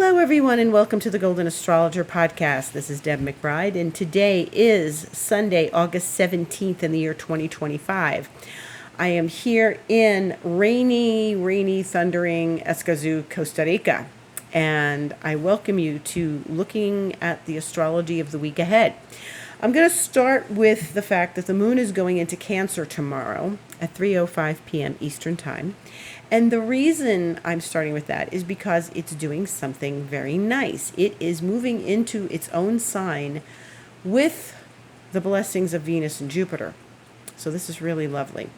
Hello, everyone, and welcome to the Golden Astrologer Podcast. This is Deb McBride, and today is Sunday, August 17th in the year 2025. I am here in rainy, thundering Escazú, Costa Rica, and I welcome you to looking at the astrology of the week ahead. I'm going to start with the fact that the moon is going into Cancer tomorrow at 3:05 p.m. Eastern Time. And the reason I'm starting with that is because it's doing something very nice. It is moving into its own sign with the blessings of Venus and Jupiter. So this is really lovely.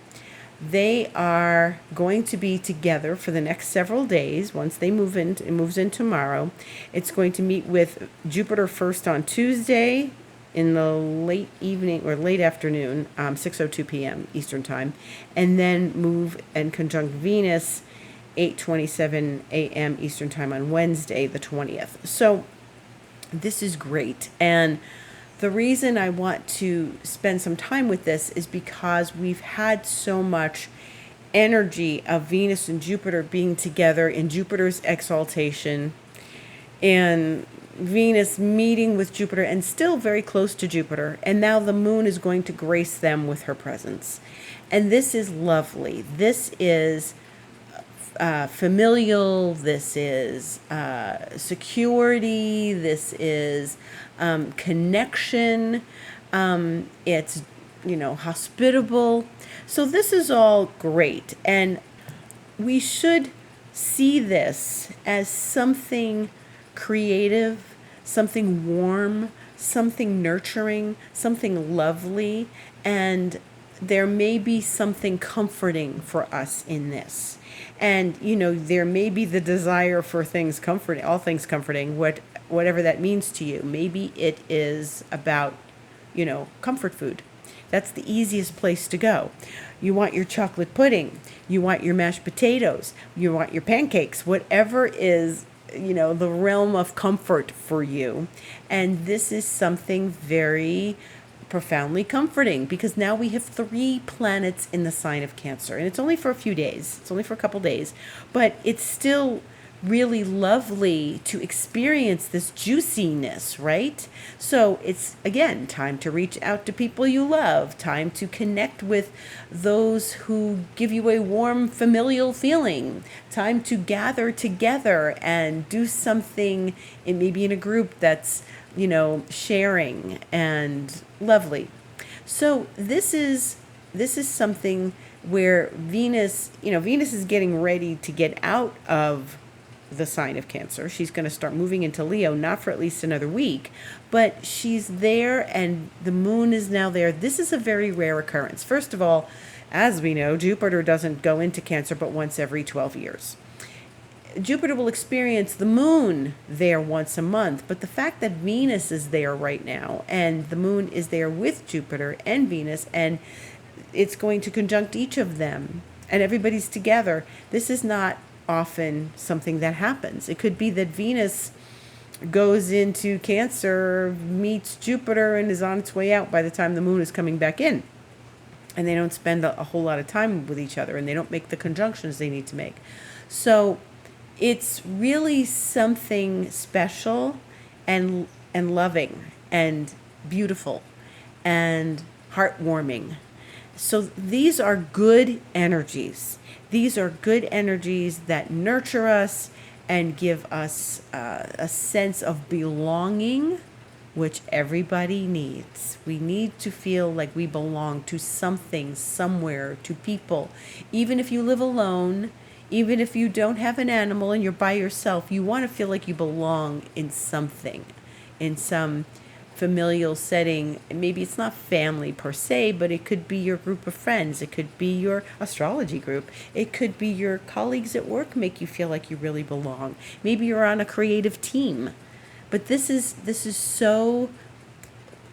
They are going to be together for the next several days. Once they move in, it moves in tomorrow. It's going to meet with Jupiter first on Tuesday in the late evening or late afternoon, 6:02 p.m. Eastern Time, and then move and conjunct Venus 8:27 a.m. Eastern Time on Wednesday, the 20th. So this is great. And the reason I want to spend some time with this is because we've had so much energy of Venus and Jupiter being together in Jupiter's exaltation and Venus meeting with Jupiter and still very close to Jupiter. And now the moon is going to grace them with her presence. And this is lovely. This is familial. This is security. This is connection. It's, hospitable. So this is all great. And we should see this as something creative, something warm, something nurturing, something lovely, and there may be something comforting for us in this. And, there may be the desire for things comforting, all things comforting, whatever that means to you. Maybe it is about, comfort food. That's the easiest place to go. You want your chocolate pudding, you want your mashed potatoes, you want your pancakes, whatever is the realm of comfort for you. And this is something very profoundly comforting because now we have 3 planets in the sign of Cancer. And it's only for a few days. It's only for a couple days. But it's still really lovely to experience this juiciness, right? So it's, again, time to reach out to people you love, time to connect with those who give you a warm familial feeling, time to gather together and do something maybe in a group that's, sharing and lovely. So this is something where Venus is getting ready to get out of the sign of Cancer. She's going to start moving into Leo, not for at least another week, but she's there and the moon is now there. This is a very rare occurrence. First of all, as we know, Jupiter doesn't go into Cancer but once every 12 years. Jupiter will experience the moon there once a month, but the fact that Venus is there right now and the moon is there with Jupiter and Venus and it's going to conjunct each of them and everybody's together, this is not often something that happens. It could be that Venus goes into Cancer, meets Jupiter, and is on its way out by the time the moon is coming back in. And they don't spend a whole lot of time with each other, and they don't make the conjunctions they need to make. So it's really something special and loving and beautiful and heartwarming. So these are good energies. These are good energies that nurture us and give us a sense of belonging, which everybody needs. We need to feel like we belong to something, somewhere, to people. Even if you live alone, even if you don't have an animal and you're by yourself, you want to feel like you belong in something, in some familial setting. Maybe it's not family per se, but it could be your group of friends. It could be your astrology group. It could be your colleagues at work make you feel like you really belong. Maybe you're on a creative team. But this is so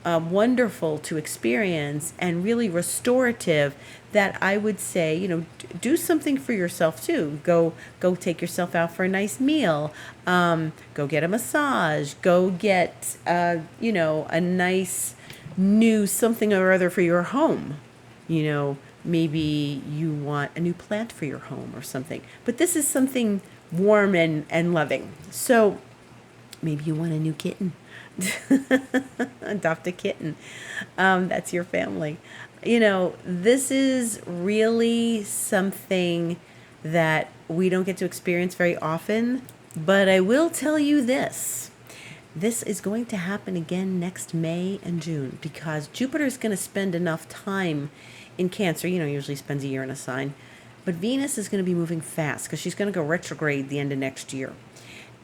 wonderful to experience and really restorative that I would say, do something for yourself too. Go take yourself out for a nice meal. Go get a massage. Go get, a nice new something or other for your home. Maybe you want a new plant for your home or something. But this is something warm and loving. So Maybe you want a new kitten. Adopt a kitten. That's your family. This is really something that we don't get to experience very often. But I will tell you this. This is going to happen again next May and June because Jupiter is going to spend enough time in Cancer. Usually spends a year in a sign. But Venus is going to be moving fast because she's going to go retrograde the end of next year.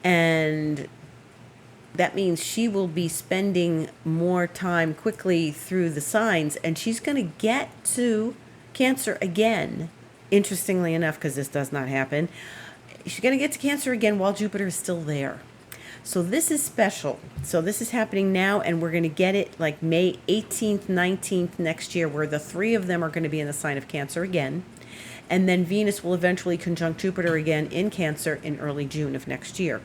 And that means she will be spending more time quickly through the signs, and she's going to get to Cancer again. Interestingly enough, because this does not happen, she's going to get to Cancer again while Jupiter is still there. So this is special. So this is happening now, and we're going to get it like May 18th, 19th next year, where the three of them are going to be in the sign of Cancer again. And then Venus will eventually conjunct Jupiter again in Cancer in early June of next year.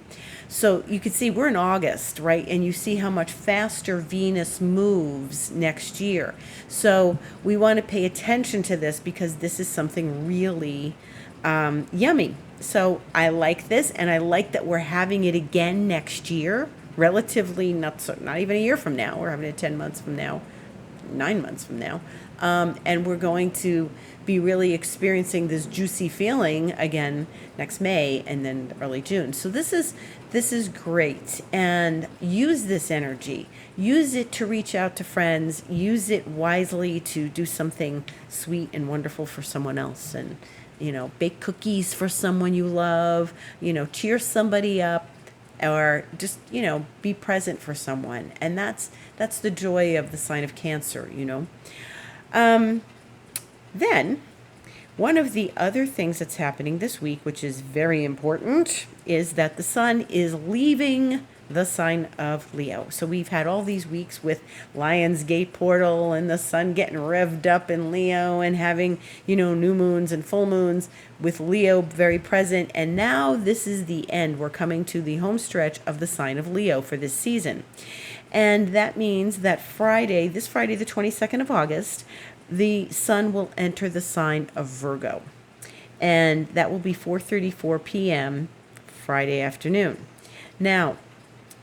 So you can see we're in August, right? And you see how much faster Venus moves next year. So we want to pay attention to this because this is something really yummy. So I like this, and I like that we're having it again next year, relatively not even a year from now. We're having it 10 months from now, 9 months from now. And we're going to be really experiencing this juicy feeling again next May and then early June. So this is great, and use this energy. Use it to reach out to friends. Use it wisely to do something sweet and wonderful for someone else, and bake cookies for someone you love. Cheer somebody up, or just be present for someone. And that's the joy of the sign of Cancer. Then, one of the other things that's happening this week, which is very important, is that the sun is leaving the sign of Leo. So we've had all these weeks with Lion's Gate portal and the sun getting revved up in Leo and having, new moons and full moons with Leo very present. And now this is the end. We're coming to the home stretch of the sign of Leo for this season. And that means that this Friday, the 22nd of August, the sun will enter the sign of Virgo. And that will be 4:34 p.m. Friday afternoon. Now,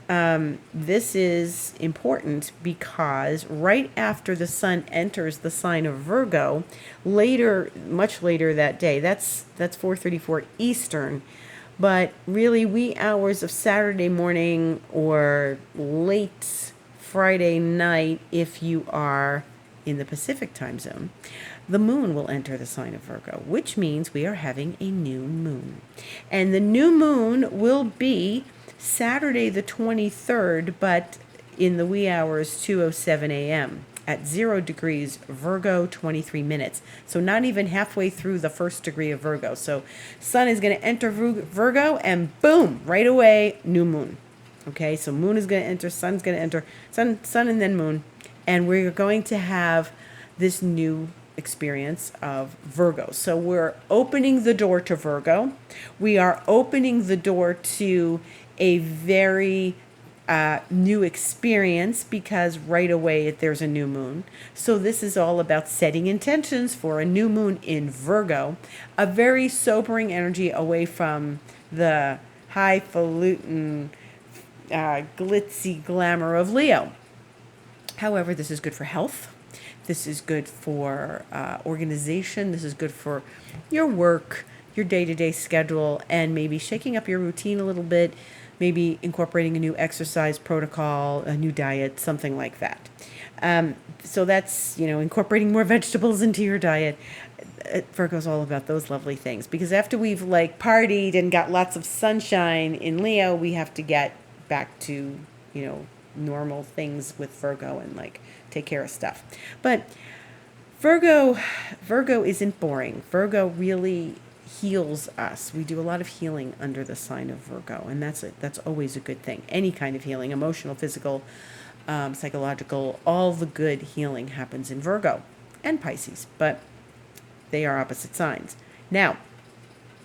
this is important because right after the sun enters the sign of Virgo, much later that day, that's 4:34 Eastern, but really wee hours of Saturday morning or late Friday night, if you are in the Pacific time zone, the moon will enter the sign of Virgo, which means we are having a new moon. And the new moon will be Saturday the 23rd, but in the wee hours, 2:07 a.m. at 0 degrees Virgo, 23 minutes. So not even halfway through the first degree of Virgo. So sun is going to enter Virgo, and boom, right away, new moon. Okay, so moon is going to enter, sun's going to enter, sun and then moon. And we're going to have this new experience of Virgo. So we're opening the door to Virgo. We are opening the door to a very new experience because right away there's a new moon. So this is all about setting intentions for a new moon in Virgo, a very sobering energy away from the highfalutin, glitzy glamour of Leo. However, this is good for health. This is good for organization. This is good for your work, your day-to-day schedule, and maybe shaking up your routine a little bit, maybe incorporating a new exercise protocol, a new diet, something like that. So that's, incorporating more vegetables into your diet. Virgo's all about those lovely things, because after we've partied and got lots of sunshine in Leo, we have to get back to, normal things with Virgo and take care of stuff. But Virgo isn't boring. Virgo really heals us. We do a lot of healing under the sign of Virgo, and that's always a good thing. Any kind of healing, emotional, physical, psychological, all the good healing happens in Virgo and Pisces, but they are opposite signs. Now,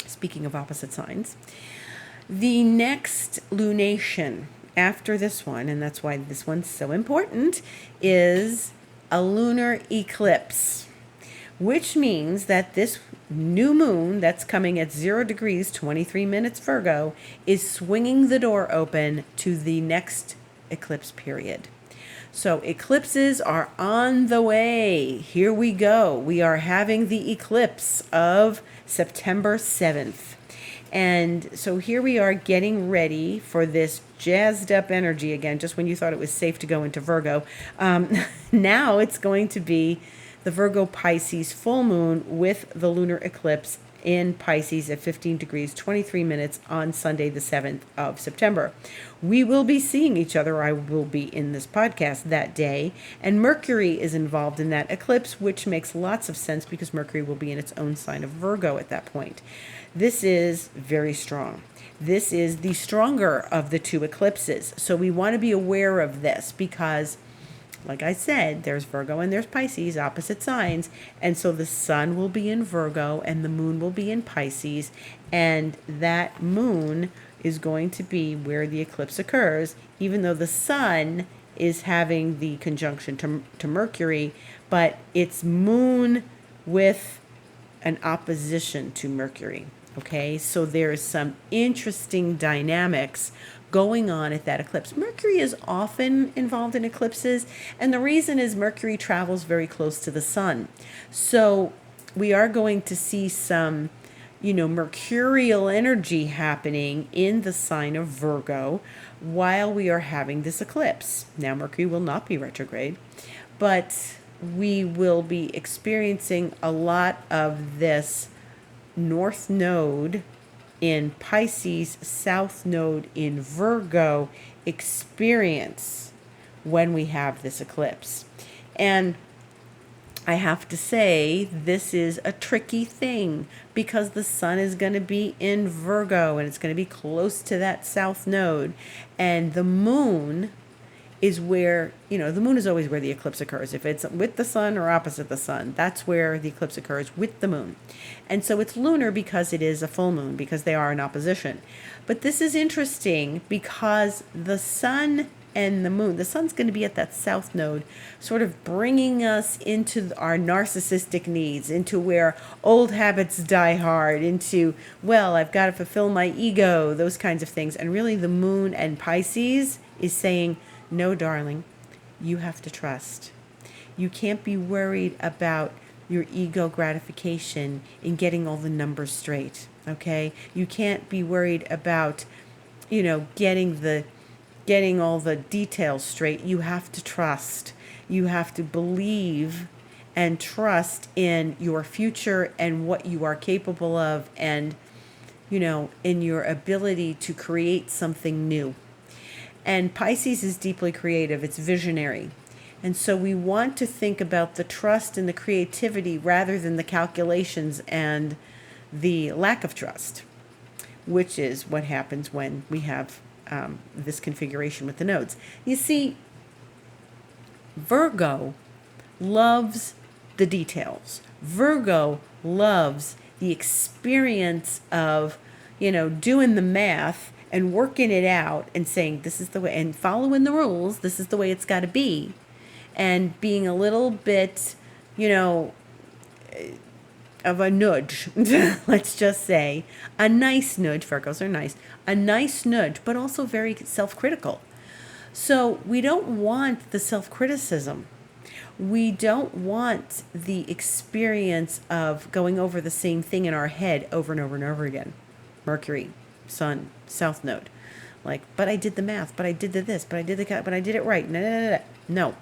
speaking of opposite signs, the next lunation after this one, and that's why this one's so important, is a lunar eclipse, which means that this new moon that's coming at 0 degrees, 23 minutes Virgo, is swinging the door open to the next eclipse period. So eclipses are on the way. Here we go. We are having the eclipse of September 7th. And so here we are getting ready for this jazzed up energy again, just when you thought it was safe to go into Virgo. Now it's going to be the Virgo Pisces full moon with the lunar eclipse in Pisces at 15 degrees, 23 minutes on Sunday, the 7th of September. We will be seeing each other. I will be in this podcast that day. And Mercury is involved in that eclipse, which makes lots of sense because Mercury will be in its own sign of Virgo at that point. This is very strong. This is the stronger of the two eclipses. So we want to be aware of this because, like I said, there's Virgo and there's Pisces, opposite signs. And so the sun will be in Virgo and the moon will be in Pisces. And that moon is going to be where the eclipse occurs, even though the sun is having the conjunction to Mercury, but it's moon with an opposition to Mercury. Okay, so there's some interesting dynamics going on at that eclipse. Mercury is often involved in eclipses, and the reason is Mercury travels very close to the sun. So we are going to see some, mercurial energy happening in the sign of Virgo while we are having this eclipse. Now, Mercury will not be retrograde, but we will be experiencing a lot of this North Node in Pisces, South Node in Virgo experience when we have this eclipse. And I have to say, this is a tricky thing because the sun is going to be in Virgo and it's going to be close to that South Node. And the moon is where, the moon is always where the eclipse occurs. If it's with the sun or opposite the sun, that's where the eclipse occurs, with the moon. And so it's lunar because it is a full moon, because they are in opposition. But this is interesting because the sun and the moon, the sun's going to be at that South Node, sort of bringing us into our narcissistic needs, into where old habits die hard, into, I've got to fulfill my ego, those kinds of things. And really the moon and Pisces is saying, no, darling, you have to trust. You can't be worried about your ego gratification in getting all the numbers straight, okay? You can't be worried about, getting all the details straight. You have to trust. You have to believe and trust in your future and what you are capable of and, in your ability to create something new. And Pisces is deeply creative. It's visionary. And so we want to think about the trust and the creativity rather than the calculations and the lack of trust, which is what happens when we have this configuration with the nodes. You see, Virgo loves the details. Virgo loves the experience of, doing the math and working it out and saying, this is the way, and following the rules, this is the way it's got to be. And being a little bit, of a nudge, let's just say, a nice nudge, Virgos are nice, a nice nudge, but also very self-critical. So we don't want the self-criticism. We don't want the experience of going over the same thing in our head over and over and over again. Mercury, Sun, South Node. But I did the math, but I did this, but I did but I did it right. No.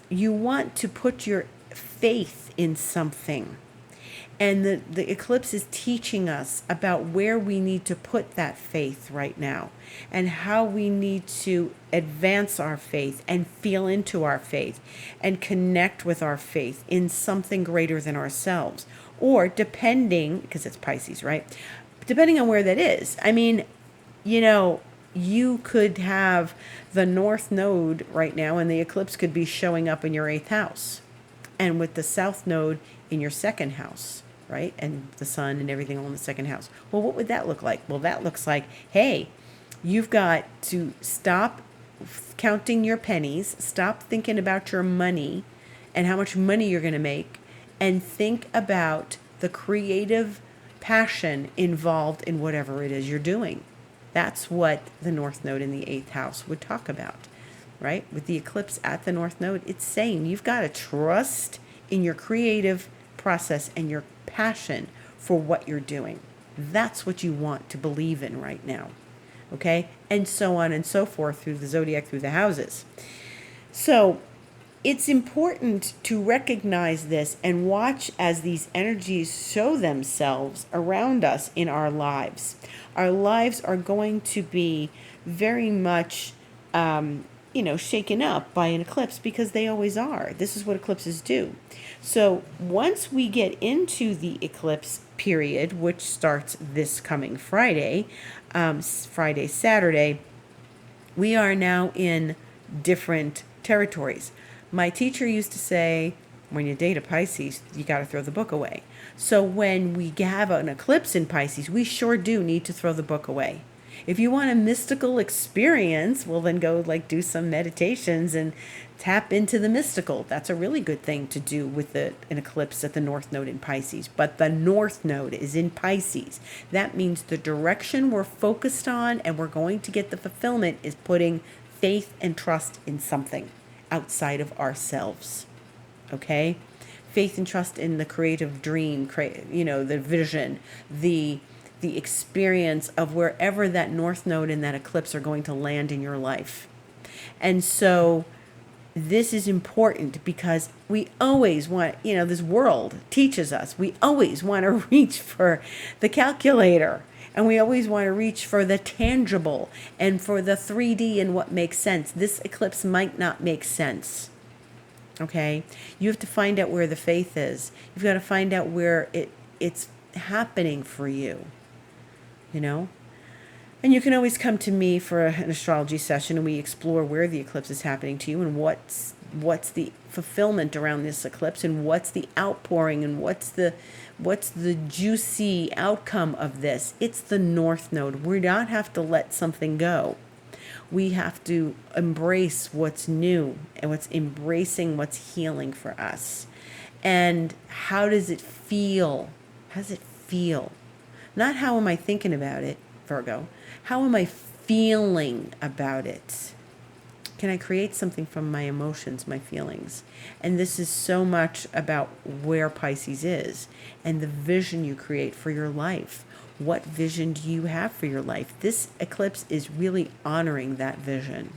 You want to put your faith in something. And the eclipse is teaching us about where we need to put that faith right now and how we need to advance our faith and feel into our faith and connect with our faith in something greater than ourselves. Or depending, because it's Pisces, right? Depending on where that is. I mean, you could have the North Node right now and the eclipse could be showing up in your 8th house. And with the South Node in your 2nd house, right? And the sun and everything all in the 2nd house. Well, what would that look like? Well, that looks like, hey, you've got to stop counting your pennies, stop thinking about your money and how much money you're going to make, and think about the creative passion involved in whatever it is you're doing. That's what the North Node in the 8th house would talk about, right? With the eclipse at the North Node, it's saying you've got to trust in your creative process and your passion for what you're doing. That's what you want to believe in right now, okay? And so on and so forth through the zodiac, through the houses. So it's important to recognize this and watch as these energies show themselves around us in our lives. Our lives are going to be very much, shaken up by an eclipse, because they always are. This is what eclipses do. So once we get into the eclipse period, which starts this coming Friday, Saturday, we are now in different territories. My teacher used to say, when you date a Pisces, you got to throw the book away. So when we have an eclipse in Pisces, we sure do need to throw the book away. If you want a mystical experience, well, then go do some meditations and tap into the mystical. That's a really good thing to do with an eclipse at the North Node in Pisces. But the North Node is in Pisces. That means the direction we're focused on and we're going to get the fulfillment is putting faith and trust in something outside of ourselves. Okay? Faith and trust in the creative dream, the vision, the experience of wherever that North Node and that eclipse are going to land in your life. And so this is important because we always want, this world teaches us, we always want to reach for the calculator, and we always want to reach for the tangible and for the 3D and what makes sense. This eclipse might not make sense. Okay? You have to find out where the faith is. You've got to find out where it's happening for you. And you can always come to me for an astrology session, and we explore where the eclipse is happening to you and what's the fulfillment around this eclipse and what's the outpouring and what's the juicy outcome of this. It's the North Node. We don't have to let something go. We have to embrace what's new and embracing what's healing for us. And how does it feel? How does it feel? Not how am I thinking about it, Virgo. How am I feeling about it? Can I create something from my emotions, my feelings? And this is so much about where Pisces is and the vision you create for your life. What vision do you have for your life? This eclipse is really honoring that vision.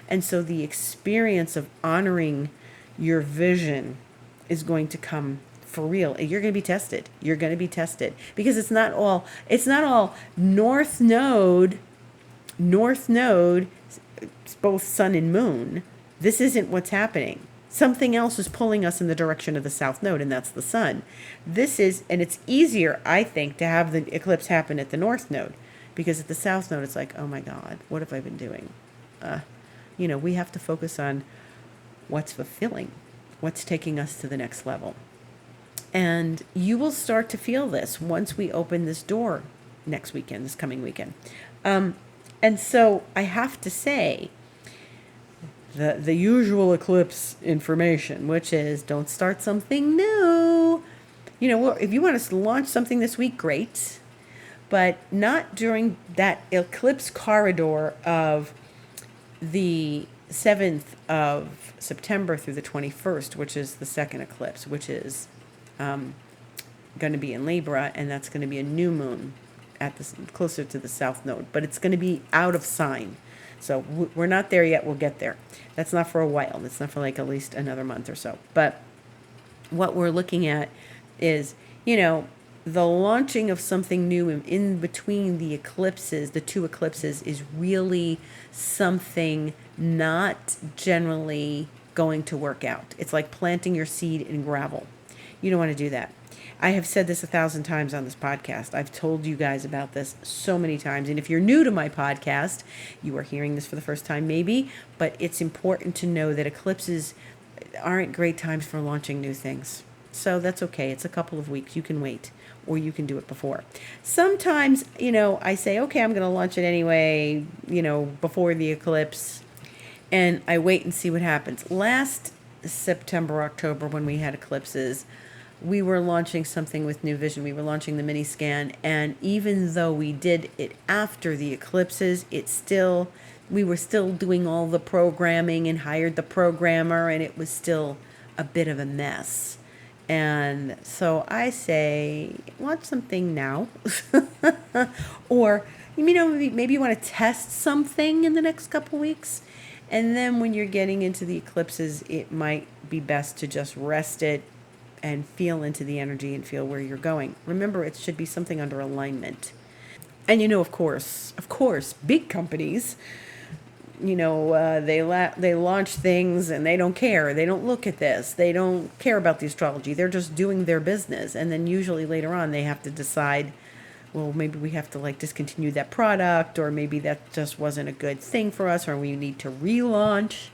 And so the experience of honoring your vision is going to come for real. You're going to be tested. You're going to be tested because it's not all North Node, it's both sun and moon. This isn't what's happening. Something else is pulling us in the direction of the South Node, and that's the sun. And it's easier, I think, to have the eclipse happen at the North Node, because at the South Node, it's like, oh my God, what have I been doing? We have to focus on what's fulfilling, what's taking us to the next level. And you will start to feel this once we open this door this coming weekend. And so I have to say, the usual eclipse information, which is don't start something new. If you want us to launch something this week, great, but not during that eclipse corridor of the 7th of September through the 21st, which is the second eclipse, which is going to be in Libra, and that's going to be a new moon closer to the South Node, but it's going to be out of sign. So we're not there yet. We'll get there. That's not for a while. That's not for at least another month or so. But what we're looking at is, the launching of something new in between the eclipses, the two eclipses, is really something not generally going to work out. It's like planting your seed in gravel. You don't want to do that. I have said this 1,000 times on this podcast. I've told you guys about this so many times. And if you're new to my podcast, you are hearing this for the first time maybe, but it's important to know that eclipses aren't great times for launching new things. So that's okay. It's a couple of weeks. You can wait, or you can do it before. Sometimes, I say, okay, I'm going to launch it anyway, before the eclipse, and I wait and see what happens. Last September, October, when we had eclipses, we were launching something with New Vision. We were launching the mini scan, and even though we did it after the eclipses, we were still doing all the programming and hired the programmer, and it was still a bit of a mess. And so I say, watch something now. Or, maybe you want to test something in the next couple weeks. And then when you're getting into the eclipses, it might be best to just rest it and feel into the energy and feel where you're going. Remember, it should be something under alignment. And of course, big companies, they launch things and they don't care. They don't look at this. They don't care about the astrology. They're just doing their business. And then usually later on, they have to decide, well, maybe we have to discontinue that product, or maybe that just wasn't a good thing for us, or we need to relaunch.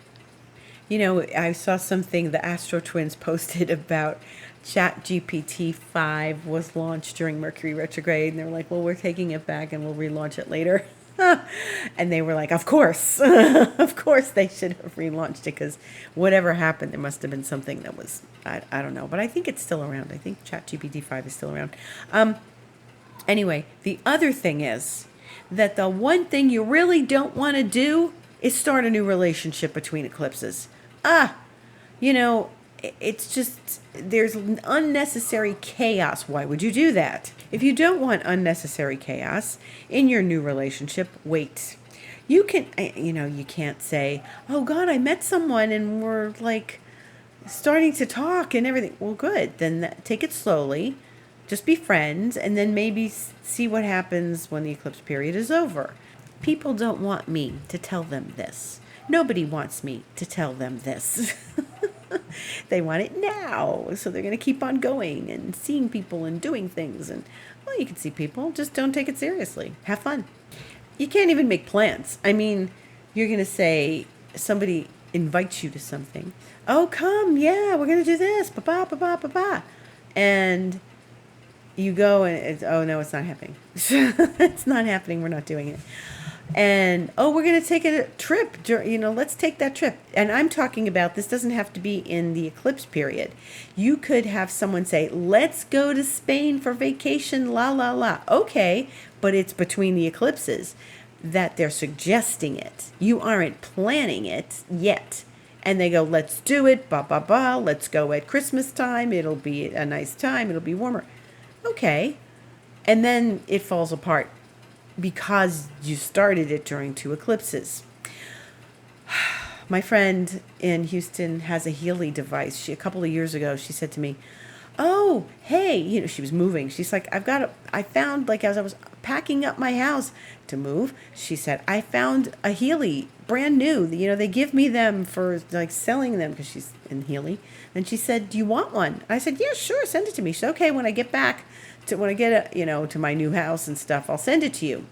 I saw something the Astro Twins posted about ChatGPT 5 was launched during Mercury retrograde, and they were like, well, we're taking it back and we'll relaunch it later. And they were like, of course, of course they should have relaunched it, because whatever happened, there must have been something that was, I don't know, but I think it's still around. I think ChatGPT 5 is still around. Anyway, the other thing is that the one thing you really don't want to do is start a new relationship between eclipses. It's just, there's unnecessary chaos. Why would you do that? If you don't want unnecessary chaos in your new relationship, wait. You can't say, oh God, I met someone and we're starting to talk and everything. Well, good. Then take it slowly. Just be friends, and then maybe see what happens when the eclipse period is over. People don't want me to tell them this. Nobody wants me to tell them this. They want it now, so they're going to keep on going and seeing people and doing things. And, well, you can see people, just don't take it seriously. Have fun. You can't even make plans. You're going to say, somebody invites you to something. Oh, come, yeah, we're going to do this, ba-ba, ba-ba, ba-ba. And you go and oh no, it's not happening. It's not happening. We're not doing it. And we're going to take a trip. Let's take that trip. And I'm talking about, this doesn't have to be in the eclipse period. You could have someone say, let's go to Spain for vacation, la la la. Okay, but it's between the eclipses that they're suggesting it. You aren't planning it yet. And they go, let's do it, ba ba ba. Let's go at Christmas time. It'll be a nice time. It'll be warmer. Okay. And then it falls apart because you started it during two eclipses. My friend in Houston has a Healy device. A couple of years ago, she said to me, oh, hey, she was moving. She's like, I found, as I was packing up my house to move, she said, I found a Healy, brand new. They give me them for selling them, because she's in Healy. And she said, do you want one? I said, yeah, sure, send it to me. She said, okay, when I get to my new house and stuff, I'll send it to you.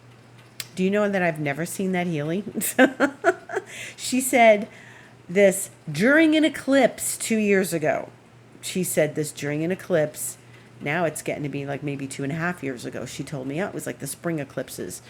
Do you know that I've never seen that Healy? She said this during an eclipse 2 years ago. She said this during an eclipse. Now it's getting to be maybe 2.5 years ago. She told me it was the spring eclipses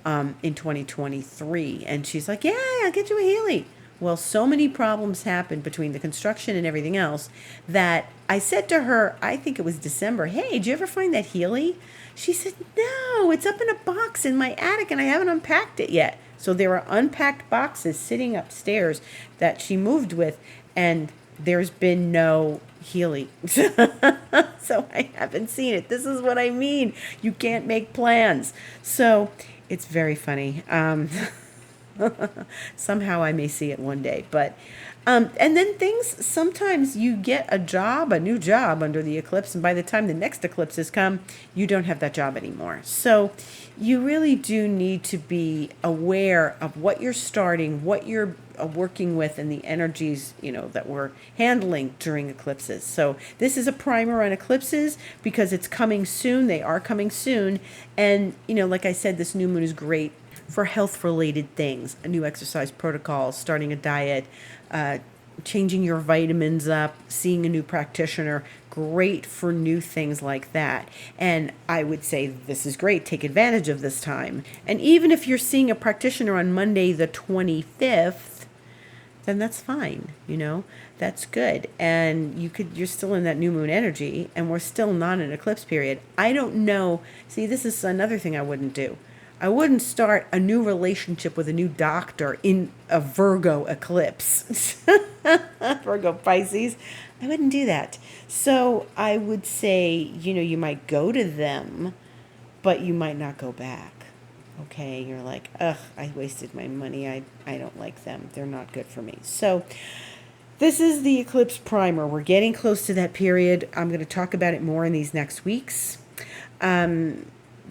in 2023. And she's like, yeah, I'll get you a Healy. Well, so many problems happened between the construction and everything else that I said to her, I think it was December, hey, did you ever find that Healy? She said, no, it's up in a box in my attic and I haven't unpacked it yet. So there are unpacked boxes sitting upstairs that she moved with, and there's been no Healy. So I haven't seen it. This is what I mean. You can't make plans. So it's very funny. Somehow I may see it one day, but and then sometimes you get a new job under the eclipse, and by the time the next eclipses come, you don't have that job anymore. So you really do need to be aware of what you're starting, what you're working with, and the energies that we're handling during eclipses. So this is a primer on eclipses because it's coming soon. They are coming soon, and like I said, this new moon is great for health-related things, a new exercise protocol, starting a diet, changing your vitamins up, seeing a new practitioner, great for new things like that. And I would say this is great. Take advantage of this time. And even if you're seeing a practitioner on Monday the 25th, then that's fine, that's good. And you're still in that new moon energy, and we're still not in eclipse period. I don't know. See, this is another thing I wouldn't do. I wouldn't start a new relationship with a new doctor in a Virgo eclipse. Virgo Pisces. I wouldn't do that. So I would say, you might go to them, but you might not go back. Okay, you're like, ugh, I wasted my money. I don't like them. They're not good for me. So this is the eclipse primer. We're getting close to that period. I'm going to talk about it more in these next weeks.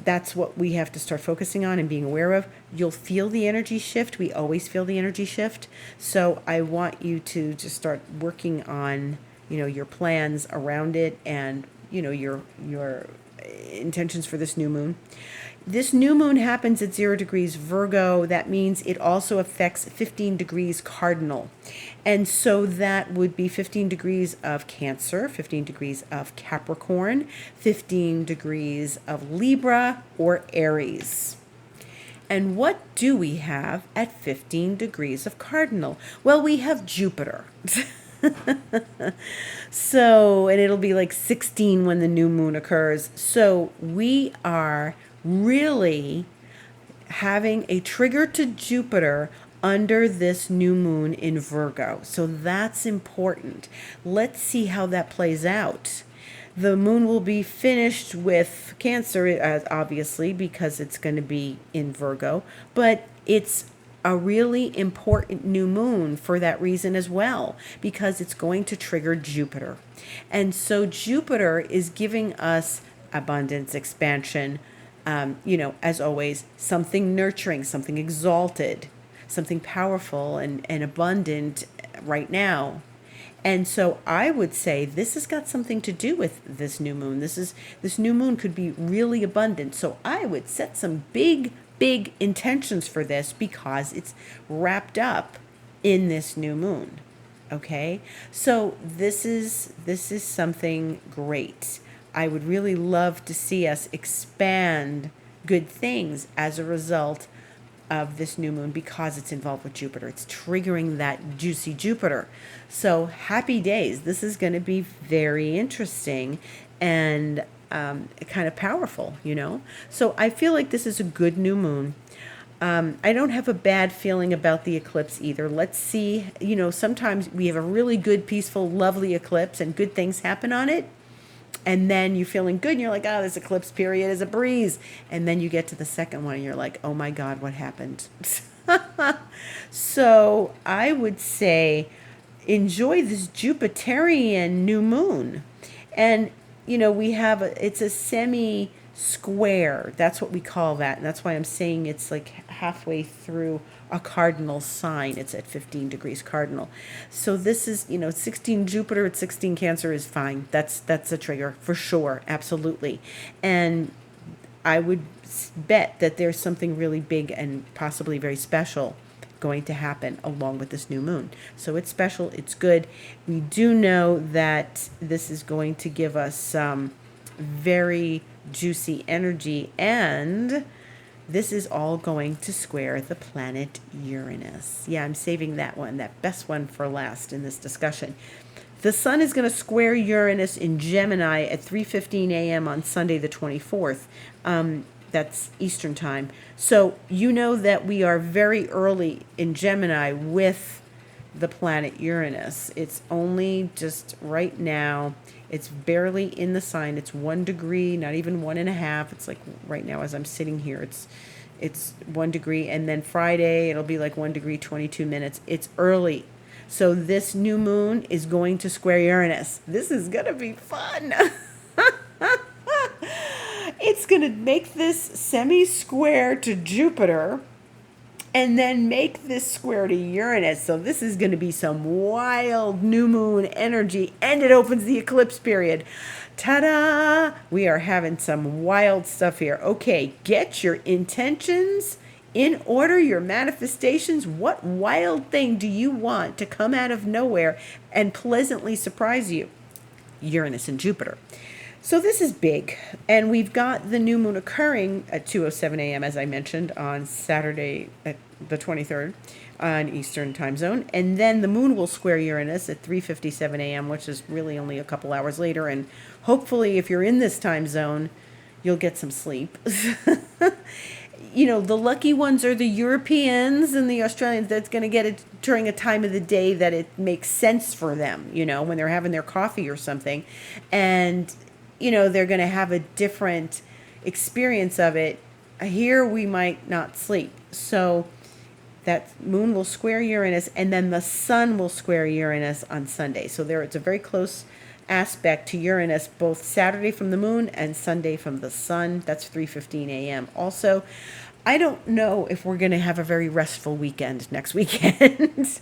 That's what we have to start focusing on and being aware of. You'll feel the energy shift. We always feel the energy shift. So I want you to just start working on, your plans around it and, your intentions for this new moon. This new moon happens at 0 degrees Virgo. That means it also affects 15 degrees cardinal. And so that would be 15 degrees of Cancer, 15 degrees of Capricorn, 15 degrees of Libra or Aries. And what do we have at 15 degrees of cardinal? Well, we have Jupiter. So, and it'll be like 16 when the new moon occurs. So we are really having a trigger to Jupiter under this new moon in Virgo. So that's important. Let's see how that plays out. The moon will be finished with Cancer, obviously, because it's going to be in Virgo, but it's a really important new moon for that reason as well, because it's going to trigger Jupiter. And so Jupiter is giving us abundance, expansion, as always, something nurturing, something exalted, something powerful and abundant right now. And so I would say this has got something to do with this new moon. This new moon could be really abundant. So I would set some big intentions for this because it's wrapped up in this new moon. Okay? So this is something great. I would really love to see us expand good things as a result of this new moon because it's involved with Jupiter. It's triggering that juicy Jupiter. So happy days. This is going to be very interesting and kind of powerful, So I feel like this is a good new moon. I don't have a bad feeling about the eclipse either. Let's see, sometimes we have a really good, peaceful, lovely eclipse and good things happen on it. And then you're feeling good and you're like, oh, this eclipse period is a breeze. And then you get to the second one and you're like, oh my God, what happened? So I would say enjoy this Jupiterian new moon. And, it's a semi-square. That's what we call that. And that's why I'm saying it's like halfway through a cardinal sign. It's at 15 degrees cardinal. So this is, 16 Jupiter at 16 Cancer is fine. That's a trigger for sure. Absolutely. And I would bet that there's something really big and possibly very special going to happen along with this new moon. So it's special. It's good. We do know that this is going to give us some very juicy energy, and this is all going to square the planet Uranus. Yeah, I'm saving that best one for last in this discussion. The sun is going to square Uranus in Gemini at 3:15 a.m. on Sunday the 24th. That's Eastern time. So that we are very early in Gemini with the planet Uranus. It's only just right now. It's barely in the sign. It's 1 degree, not even 1.5. It's like right now as I'm sitting here, it's 1 degree. And then Friday, it'll be like 1 degree, 22 minutes. It's early. So this new moon is going to square Uranus. This is going to be fun. It's going to make this semi-square to Jupiter and then make this square to Uranus. So this is going to be some wild new moon energy, and it opens the eclipse period. Ta-da! We are having some wild stuff here. Okay, get your intentions in order, your manifestations. What wild thing do you want to come out of nowhere and pleasantly surprise you? Uranus and Jupiter. So this is big, and we've got the new moon occurring at 2:07 a.m., as I mentioned, on Saturday at the 23rd on Eastern time zone, and then the moon will square Uranus at 3:57 a.m., which is really only a couple hours later, and hopefully if you're in this time zone, you'll get some sleep. The lucky ones are the Europeans and the Australians that's going to get it during a time of the day that it makes sense for them, when they're having their coffee or something. And, they're going to have a different experience of it. Here we might not sleep. So that moon will square Uranus, and then the sun will square Uranus on Sunday. So it's a very close aspect to Uranus, both Saturday from the moon and Sunday from the sun. That's 3:15 a.m. Also, I don't know if we're going to have a very restful weekend next weekend.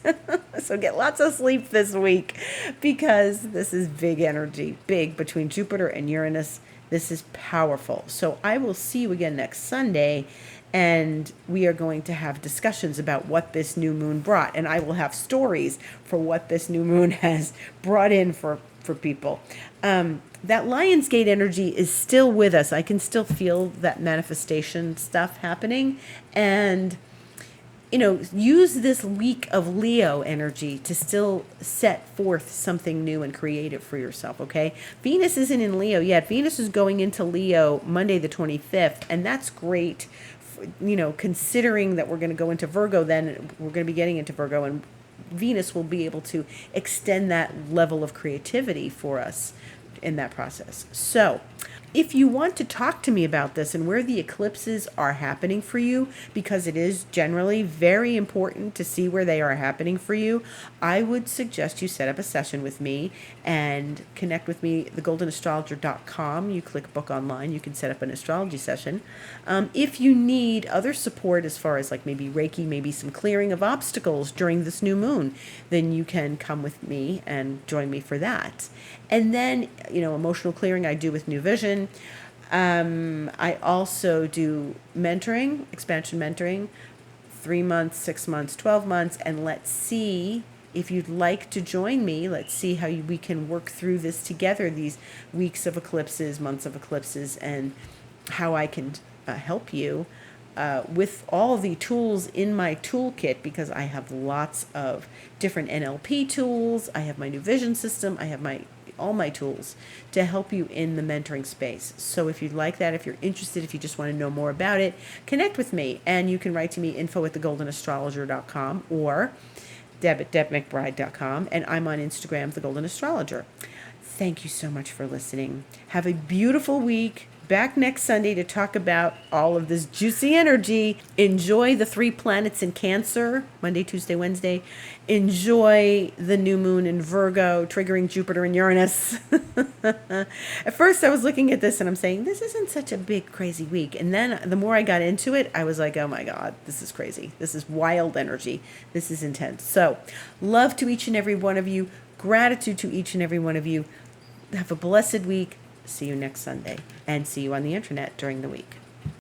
So get lots of sleep this week, because this is big energy, big between Jupiter and Uranus. This is powerful. So I will see you again next Sunday, and we are going to have discussions about what this new moon brought. And I will have stories for what this new moon has brought in for people. That Lionsgate energy is still with us. I can still feel that manifestation stuff happening. And, use this week of Leo energy to still set forth something new and creative for yourself, okay? Venus isn't in Leo yet. Venus is going into Leo Monday the 25th, and that's great, considering that we're going to go into Virgo, then we're going to be getting into Virgo, and Venus will be able to extend that level of creativity for us in that process. So if you want to talk to me about this and where the eclipses are happening for you, because it is generally very important to see where they are happening for you, I would suggest you set up a session with me and connect with me, thegoldenastrologer.com. You click book online, you can set up an astrology session. If you need other support as far as like maybe Reiki, maybe some clearing of obstacles during this new moon, then you can come with me and join me for that. And then, emotional clearing I do with New Vision. I also do mentoring, expansion mentoring, 3 months, 6 months, 12 months. And let's see if you'd like to join me. Let's see how we can work through this together, these weeks of eclipses, months of eclipses, and how I can help you with all the tools in my toolkit, because I have lots of different NLP tools. I have my New Vision system. I have all my tools to help you in the mentoring space. So if you'd like that, if you're interested, if you just want to know more about it, connect with me, and you can write to me, info@thegoldenastrologer.com, or deb@debmcbride.com, and I'm on Instagram, The Golden Astrologer. Thank you so much for listening. Have a beautiful week. Back next Sunday to talk about all of this juicy energy. Enjoy the 3 planets in Cancer, Monday, Tuesday, Wednesday. Enjoy the new moon in Virgo, triggering Jupiter and Uranus. At first I was looking at this and I'm saying, this isn't such a big, crazy week. And then the more I got into it, I was like, oh my God, this is crazy. This is wild energy. This is intense. So love to each and every one of you. Gratitude to each and every one of you. Have a blessed week. See you next Sunday, and see you on the internet during the week.